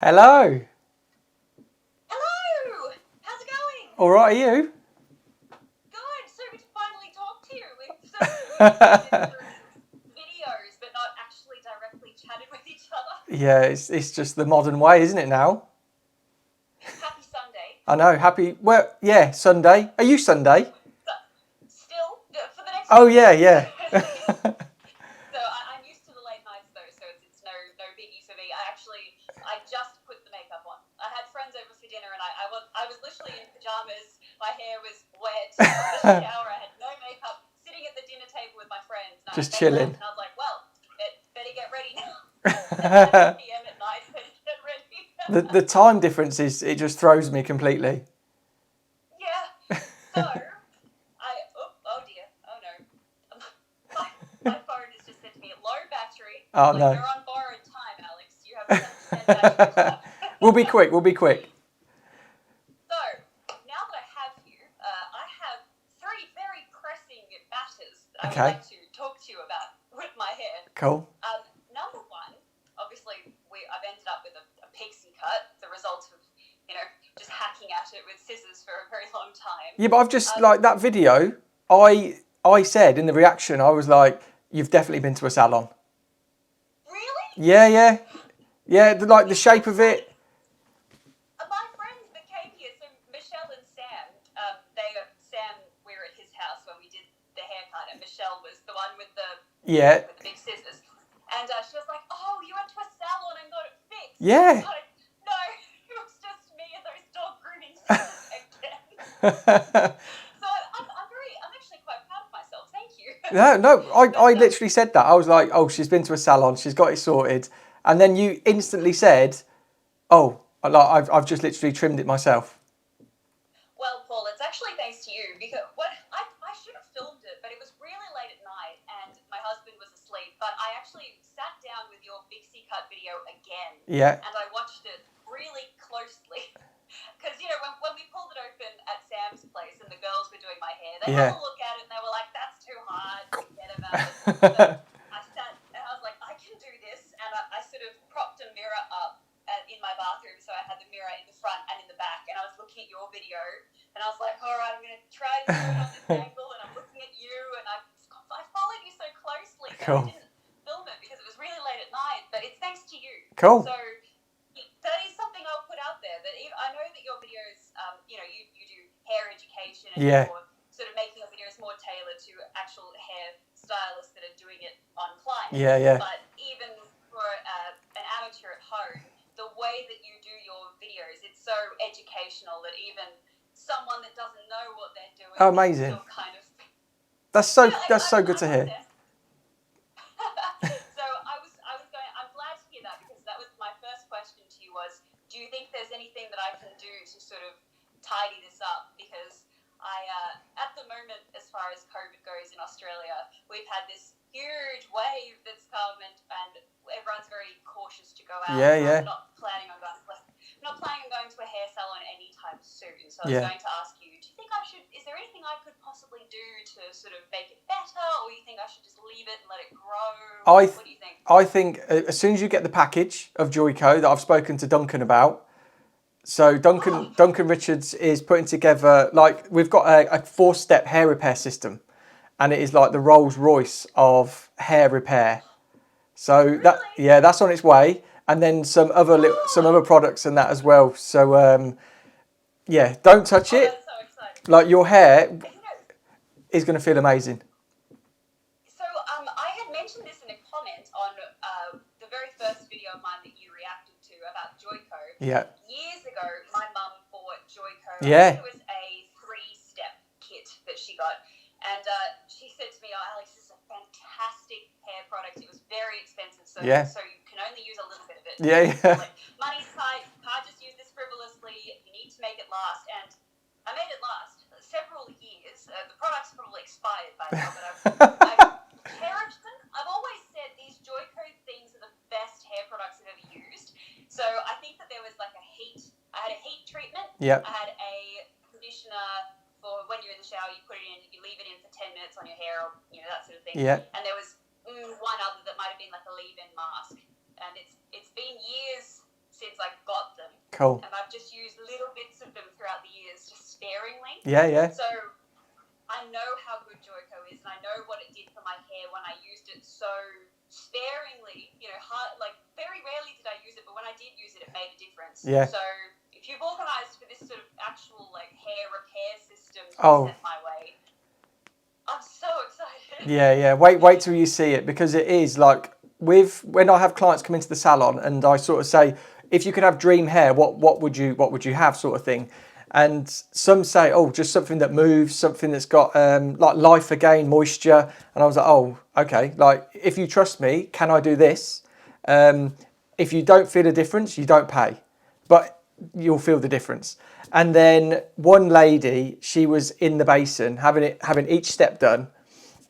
Hello. Hello! How's it going? All right, are you? Good. So good to finally talk to you. We've sort of been through videos, but not actually directly chatted with each other. Yeah, it's just the modern way, isn't it now? Happy Sunday. I know. Happy. Well, yeah. Sunday. Are you Sunday? Still, for the next Oh few yeah, days. yeah. So I'm used to the late nights though, so it's no biggie for me. I just put the makeup on. I had friends over for dinner, and I was literally in pajamas. My hair was wet from the shower. I had no makeup, sitting at the dinner table with my friends. And Just I chilling. left, and I was like, well, better get ready now. At 11 p.m. at night, better get ready. The time difference it just throws me completely. Yeah. So oh dear, oh no. My phone has just said to me, low battery. Oh Like, no. you're on borrowed time, Alex. You have 10 battery left. We'll be quick. We'll be quick. So, now that I have you, I have three very pressing matters that I would like to talk to you about with my hair. Cool. Number one, obviously, I've ended up with a pixie cut, the result of, just hacking at it with scissors for a very long time. Yeah, but I've just like that video. I said in the reaction, I was like, "You've definitely been to a salon." Really? Yeah. Like the shape of it. My friends that came here, so Michelle and Sam, Sam, we were at his house when we did the haircut, and Michelle was the one with the big scissors. And she was like, "Oh, you went to a salon and got it fixed." Yeah. Like, no, it was just me and those dog grooming scissors again. So I'm actually quite proud of myself. Thank you. No, I literally said that. I was like, "Oh, she's been to a salon. She's got it sorted," and then you instantly said, "Oh, I've just literally trimmed it myself." Well, Paul, it's actually thanks to you, because I should have filmed it, but it was really late at night and my husband was asleep. But I actually sat down with your bixie cut video again. Yeah. And I watched it really closely. Because, when we pulled it open at Sam's place and the girls were doing my hair, they had a look at it and they were like, "That's too hard, forget about it." So I sat and I was like, I can do this. And I sort of propped a mirror up in my bathroom, so I had the mirror in the front and in the back, and I was looking at your video, and I was like, all right, I'm going to try to do it on this angle, and I'm looking at you, and I followed you so closely, but I didn't film it because it was really late at night, but it's thanks to you. Cool. So that is something I'll put out there, that I know that your videos, you do hair education, and you're sort of making your videos more tailored to actual hair stylists that are doing it on clients. Yeah. But even for an amateur at home, the way that you do your videos, it's so educational that even someone that doesn't know what they're doing, oh, amazing. Still kind of. That's so good to hear. So I'm glad to hear that, because that was my first question to you was, do you think there's anything that I can do to sort of tidy this up? Because at the moment, as far as COVID goes in Australia, we've had this huge wave that's come, and everyone's very cautious to go out. Yeah. I'm not planning on going to a hair salon anytime soon. So I was going to ask you, do you think is there anything I could possibly do to sort of make it better, or you think I should just leave it and let it grow? What do you think? I think as soon as you get the package of Joico that I've spoken to Duncan about, so Duncan Richards is putting together, like, we've got a 4-step hair repair system, and it is like the Rolls Royce of hair repair. So really? that's on its way, and then some other products and that as well. So don't touch it. That's so exciting. Like, your hair is going to feel amazing. So I had mentioned this in a comment on the very first video of mine that you reacted to about Joico. Yeah. Years ago, my mum bought Joico. Yeah. I think it was a 3-step kit that she got. And she said to me, "Oh, Alex, this is a fantastic hair product. It was very expensive, so you can only use a little bit of it." Yeah. Like, money's tight. You can't just use this frivolously. You need to make it last. And I made it last several years. The product's probably expired by now, but I've cherished them. I've always said these Joico things are the best hair products I've ever used. So I think that there was like I had a heat treatment. Yeah. I had a conditioner for when you're in the shower, you put it in, you leave it in for 10 minutes on your hair, or that sort of thing. Yeah. And there was one other that might have been like a leave-in mask. And it's been years since I got Cool. And I've just used little bits of them throughout the years, just sparingly. Yeah. So I know how good Joico is, and I know what it did for my hair when I used it so sparingly. Very rarely did I use it, but when I did use it, it made a difference. Yeah. So if you've organised for this sort of actual hair repair system to be sent my way, I'm so excited. Yeah. Wait till you see it, because it is like when I have clients come into the salon and I sort of say, if you could have dream hair, what would you have, sort of thing. And some say, oh, just something that moves, something that's got like life again, moisture. And I was like, oh, okay. Like, if you trust me, can I do this? If you don't feel a difference, you don't pay, but you'll feel the difference. And then one lady, she was in the basin having each step done,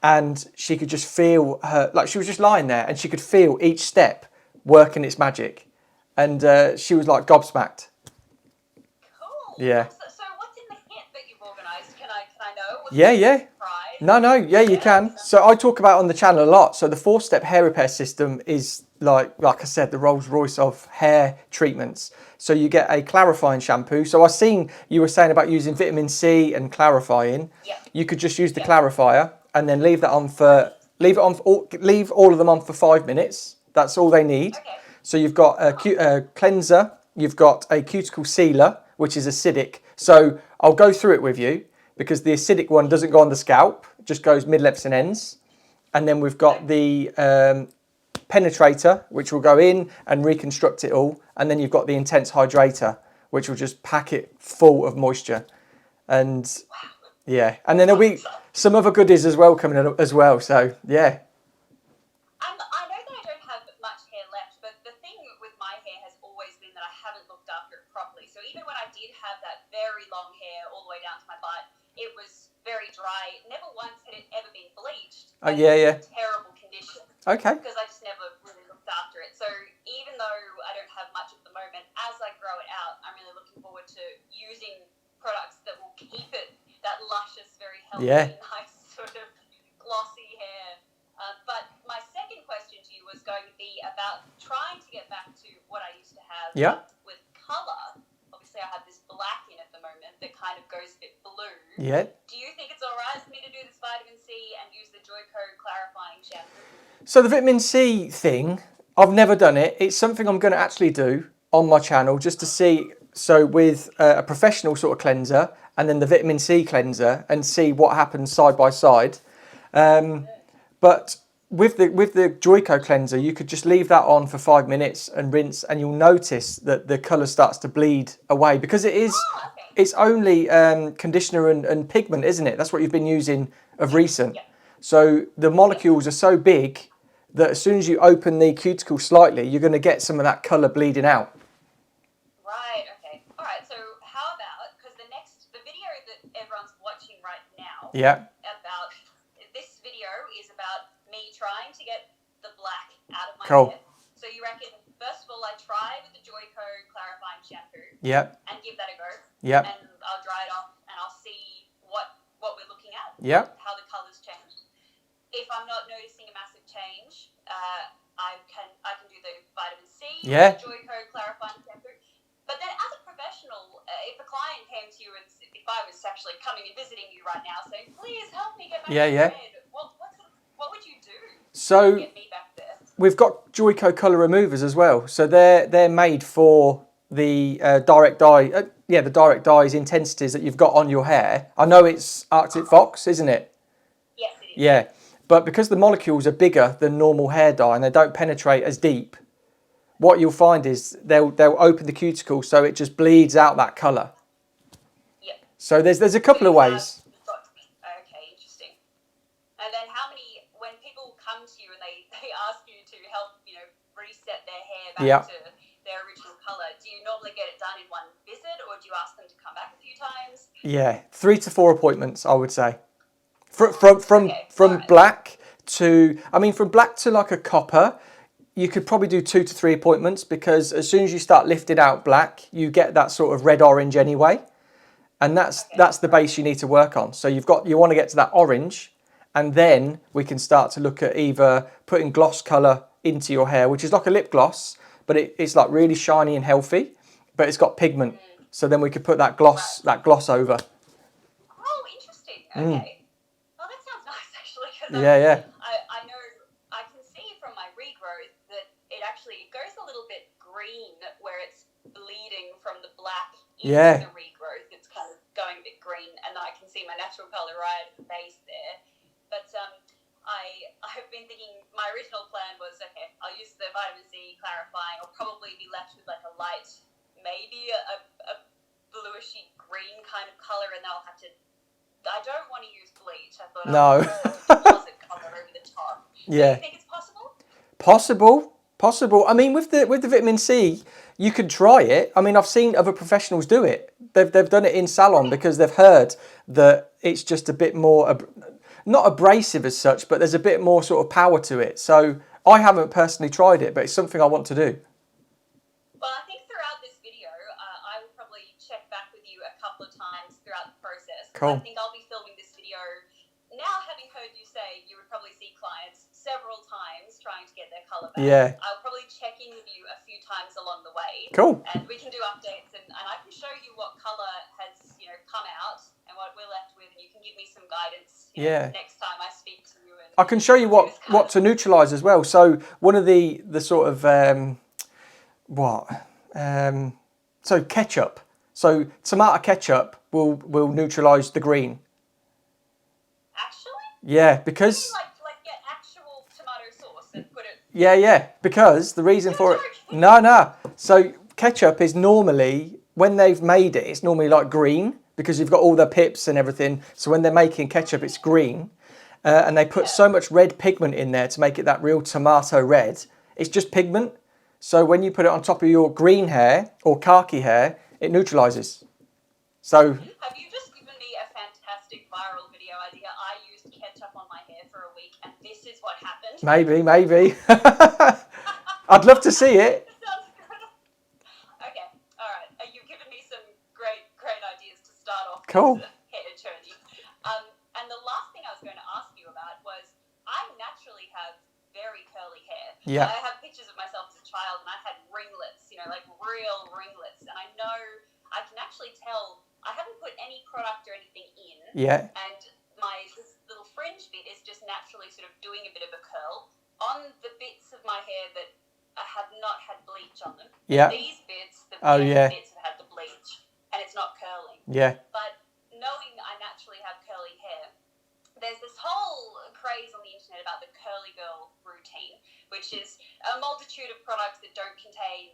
and she could just feel she was just lying there, and she could feel each step working its magic, and she was like gobsmacked. Cool. Yeah. So what's in the kit that you've organised? Can I know? Yeah. No, you can. So I talk about on the channel a lot. So the 4-step hair repair system is like I said, the Rolls Royce of hair treatments. So you get a clarifying shampoo. So I seen you were saying about using vitamin C and clarifying. Yeah. You could just use the clarifier and then leave all of them on for 5 minutes. That's all they need. Okay. So you've got a cleanser, you've got a cuticle sealer, which is acidic. So I'll go through it with you, because the acidic one doesn't go on the scalp, it just goes mid-lengths and ends. And then we've got the penetrator, which will go in and reconstruct it all. And then you've got the intense hydrator, which will just pack it full of moisture. And yeah, and then there'll be some other goodies as well coming in as well. So yeah. I know that I don't have much hair left, but the thing with my hair has always been that I haven't looked after it properly. So even when I did have that very long hair all the way down to my butt, it was very dry. Never once had it ever been bleached. Oh, yeah. It was in terrible condition. Okay. Because I just never really looked after it. So even though I don't have much at the moment, as I grow it out, I'm really looking forward to using products that will keep it that luscious, very healthy, nice sort of glossy hair. But my second question to you was going to be about trying to get back to what I used to have with colour. Obviously, I have this black in at the moment that kind of goes a bit blue. Yeah. Do you think it's all right for me to do this vitamin C and use the Joico clarifying shampoo? So the vitamin C thing, I've never done it. It's something I'm going to actually do on my channel just to see. So with a professional sort of cleanser and then the vitamin C cleanser, and see what happens side by side. But with the Joico cleanser, you could just leave that on for 5 minutes and rinse, and you'll notice that the colour starts to bleed away, because it's only conditioner and pigment, isn't it? That's what you've been using of recent. Yeah. So the molecules are so big that as soon as you open the cuticle slightly, you're going to get some of that colour bleeding out. Right, okay. All right, so how about, because the video that everyone's watching right now, this video is about me trying to get the black out of my hair. So you reckon, first of all, I try with the Joico clarifying shampoo and give that a go. And I'll dry it off and I'll see what we're looking at, how the colours changed. If I'm not noticing a massive change, I can do the vitamin C, the Joico clarifying shampoo. But then as a professional, if a client came to you and if I was actually coming and visiting you right now saying, please help me get my hair red, what would you do to get me back there? We've got Joico colour removers as well. So they're made for the direct dye, the direct dyes intensities that you've got on your hair. I know it's Arctic Fox, isn't it? Yes, it is. Yeah, but because the molecules are bigger than normal hair dye and they don't penetrate as deep, what you'll find is they'll open the cuticle so it just bleeds out that colour. Yep. So there's a couple of ways. Okay, interesting. And then when people come to you and they ask you to help, reset their hair back to their original colour, do you normally get it done in one visit, or do you ask them to come back a few times? Yeah, 3 to 4 appointments, I would say. From black to, from black to like a copper, you could probably do 2 to 3 appointments, because as soon as you start lifting out black, you get that sort of red orange anyway. And that's the base you need to work on. So you want to get to that orange, and then we can start to look at either putting gloss colour into your hair, which is like a lip gloss, but it's like really shiny and healthy. but it's got pigment. So then we could put that gloss over. Oh, interesting. Okay. Well, that sounds nice actually. Cause Yeah. I know I can see from my regrowth that it goes a little bit green where it's bleeding from the black into the regrowth. It's kind of going a bit green, and I can see my natural color right at the base there. But I've been thinking my original plan was, okay, I'll use the vitamin C clarifying. I'll probably be left with like a light, maybe a bluishy green kind of color, and then I'll have to. I don't want to use bleach. I thought No. deposit color over the top. Yeah. Do you think it's possible? Possible. I mean, with the vitamin C, you could try it. I mean, I've seen other professionals do it. They've done it in salon because they've heard that it's just a bit more, not abrasive as such, but there's a bit more sort of power to it. So I haven't personally tried it, but it's something I want to do. Well, I think throughout this video, I will probably check back with you a couple of times throughout the process. Cool. I think I'll be filming this video. Now, having heard you say you would probably see clients several times trying to get their colour back, Yeah. I'll probably check in with you a few times along the way. Cool. And we can do updates, and I can show you what colour has come out and what we're left with, and you can give me some guidance next time I speak to you. And I can show you what to neutralise as well. So one of the sort of so ketchup. So tomato ketchup will neutralise the green. Actually? Yeah, because like get actual tomato sauce and put it. Yeah. Because the reason for it. No. So ketchup is normally, when they've made it, it's normally like green because you've got all the pips and everything. So when they're making ketchup, it's green, and they put so much red pigment in there to make it that real tomato red. It's just pigment. So when you put it on top of your green hair or khaki hair, it neutralises. So. Have you just given me a fantastic viral video idea? I used ketchup on my hair for a week, and this is what happened. Maybe. I'd love to see it. Sounds good. Okay, all right. You've given me some great ideas to start off Cool. this hair journey. And the last thing I was going to ask you about was, I naturally have very curly hair. Yeah. I have pictures of myself as a child, and I had ringlets, like real ringlets. And I know I can actually tell I haven't put any product or anything in. Yeah. And this little fringe bit is just naturally sort of doing a bit of a curl on the bits of my hair that have not had bleach on them. Yeah. These bits, the bits have had the bleach, and it's not curling. Yeah. But knowing I naturally have curly hair, there's this whole craze on the internet about the curly girl routine, which is a multitude of products that don't contain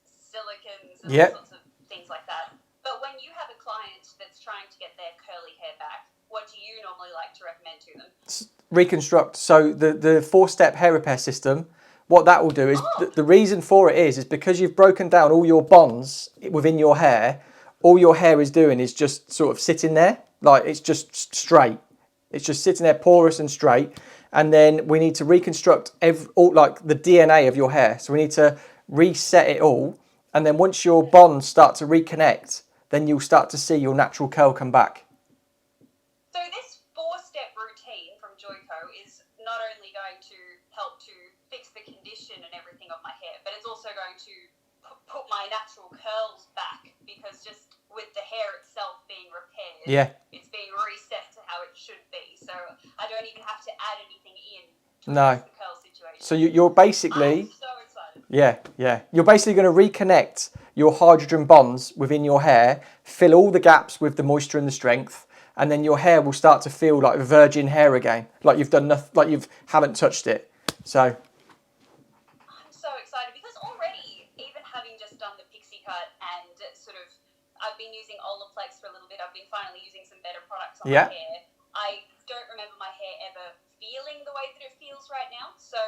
silicons and all sorts of things like that. But when you have a client that's trying to get their curly hair back, what do you normally like to recommend to them? Reconstruct. So the 4-step hair repair system, what that will do is, the reason for it is because you've broken down all your bonds within your hair. All your hair is doing is just sort of sitting there, like it's just straight. It's just sitting there porous and straight. And then we need to reconstruct all the DNA of your hair. So we need to reset it all. And then once your bonds start to reconnect, then you'll start to see your natural curl come back. So this 4-step routine from Joico is not only going to help to fix the condition and everything of my hair, but it's also going to put my natural curls back, because just with the hair itself being repaired, it's being reset to how it should be. So I don't even have to add anything in to fix the curl situation. So you're basically... I'm so excited. Yeah. You're basically going to reconnect your hydrogen bonds within your hair, fill all the gaps with the moisture and the strength, and then your hair will start to feel like virgin hair again, like you've done nothing, like you haven't touched it. So I'm so excited, because already, even having just done the pixie cut and sort of, I've been using Olaplex for a little bit. I've been finally using some better products on my hair. I don't remember my hair ever feeling the way that it feels right now. So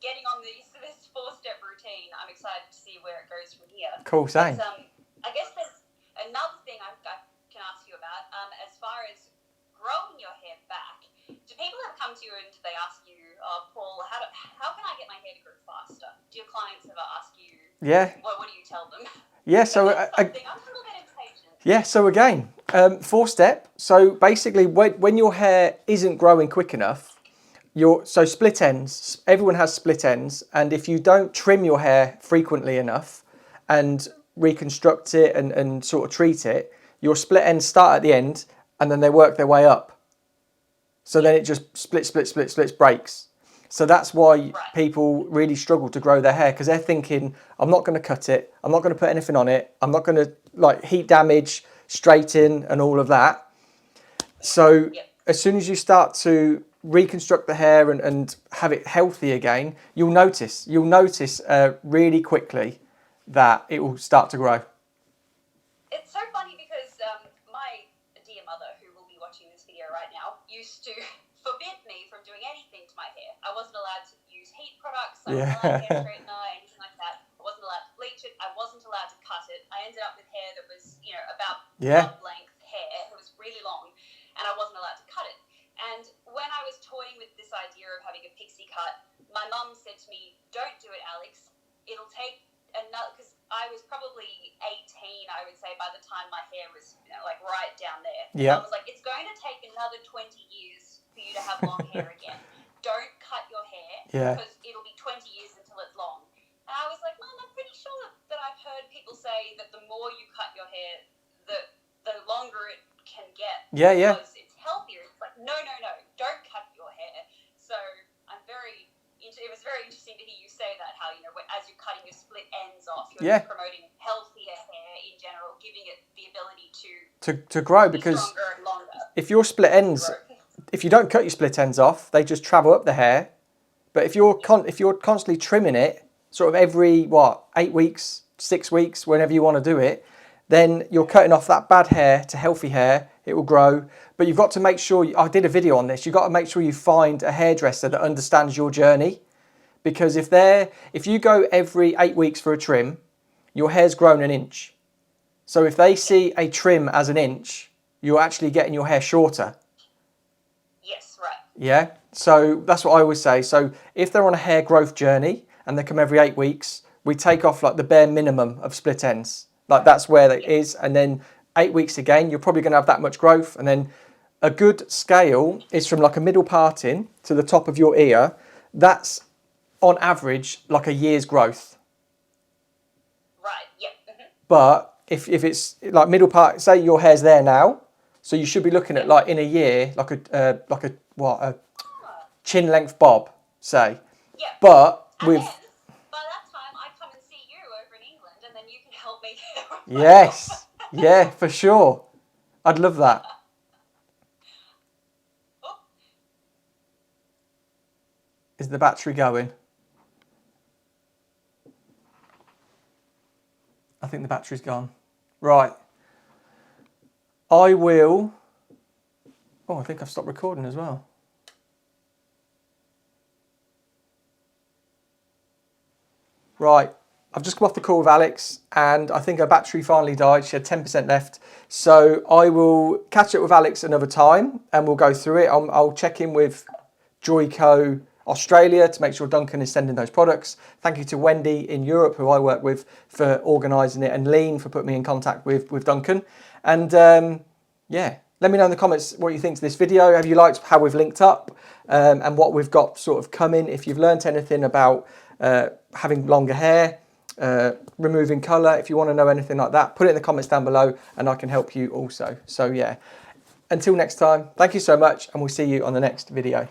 getting on this 4-step routine, I'm excited to see where it goes from here. Cool, same. But, I guess there's another thing I can ask you about, as far as growing your hair back. Do people ever come to you and they ask you, Paul, how can I get my hair to grow faster? Do your clients ever ask you? Yeah. What do you tell them? Yeah, so I'm a little bit impatient. Yeah, so again, 4-step. So basically, when your hair isn't growing quick enough, so split ends. Everyone has split ends, and if you don't trim your hair frequently enough, and reconstruct it and sort of treat it, your split ends start at the end and then they work their way up. So then it just splits, breaks. So that's why people really struggle to grow their hair, because they're thinking, I'm not going to cut it, I'm not going to put anything on it, I'm not going to like heat damage, straighten and all of that. So as soon as you start to reconstruct the hair and have it healthy again, you'll notice really quickly that it will start to grow. It's so funny because my dear mother, who will be watching this video right now, used to forbid me from doing anything to my hair. I wasn't allowed to use heat products, I wasn't allowed hair straightener, anything like that. I wasn't allowed to bleach it, I wasn't allowed to cut it. I ended up with hair that was, you know, about butt length hair. It was really long and I wasn't allowed to cut it. And when I was toying with this idea of having a pixie cut, my mum said to me, don't do it, Alex. It'll take another, because I was probably 18, I would say, by the time my hair was, you know, like right down there. I was like, it's going to take another 20 years for you to have long hair again. Don't cut your hair because it'll be 20 years until it's long. And I was like, Mum, I'm pretty sure that I've heard people say that the more you cut your hair, the longer it can get. Because it's healthier. It's like, no, don't cut your hair. So it was very interesting to hear you say that, how, you know, as you're cutting your split ends off, you're promoting healthier hair in general, giving it the ability to grow, because stronger and longer. If your split ends, if you don't cut your split ends off, they just travel up the hair. But if you're constantly trimming it, sort of every 8 weeks, 6 weeks, whenever you want to do it, then you're cutting off that bad hair to healthy hair. It will grow. But you've got to make sure, I did a video on this, you've got to make sure you find a hairdresser that understands your journey. Because if you go every 8 weeks for a trim, your hair's grown an inch. So if they see a trim as an inch, you're actually getting your hair shorter. Yes, right. Yeah, so that's what I always say. So if they're on a hair growth journey and they come every 8 weeks, we take off like the bare minimum of split ends. Like that's where it is. And then 8 weeks again, you're probably going to have that much growth. And then a good scale is from like a middle parting to the top of your ear. That's on average like a year's growth. Right, yep. But if it's like middle part, say your hair's there now, so you should be looking at like in a year, like a chin length bob, say. Yeah. But and with then, by that time, I come and see you over in England, and then you can help me. Yes, yeah, for sure. I'd love that. Oh. Is the battery going? I think the battery's gone. Right. I will... Oh, I think I've stopped recording as well. Right. I've just come off the call with Alex and I think her battery finally died. She had 10% left. So I will catch up with Alex another time and we'll go through it. I'll check in with Joico Australia to make sure Duncan is sending those products. Thank you to Wendy in Europe, who I work with, for organising it, and Lean for putting me in contact with Duncan. And yeah, let me know in the comments what you think to this video. Have you liked how we've linked up and what we've got sort of coming? If you've learnt anything about having longer hair, removing colour, if you want to know anything like that, put it in the comments down below and I can help you also. So yeah, until next time, thank you so much and we'll see you on the next video.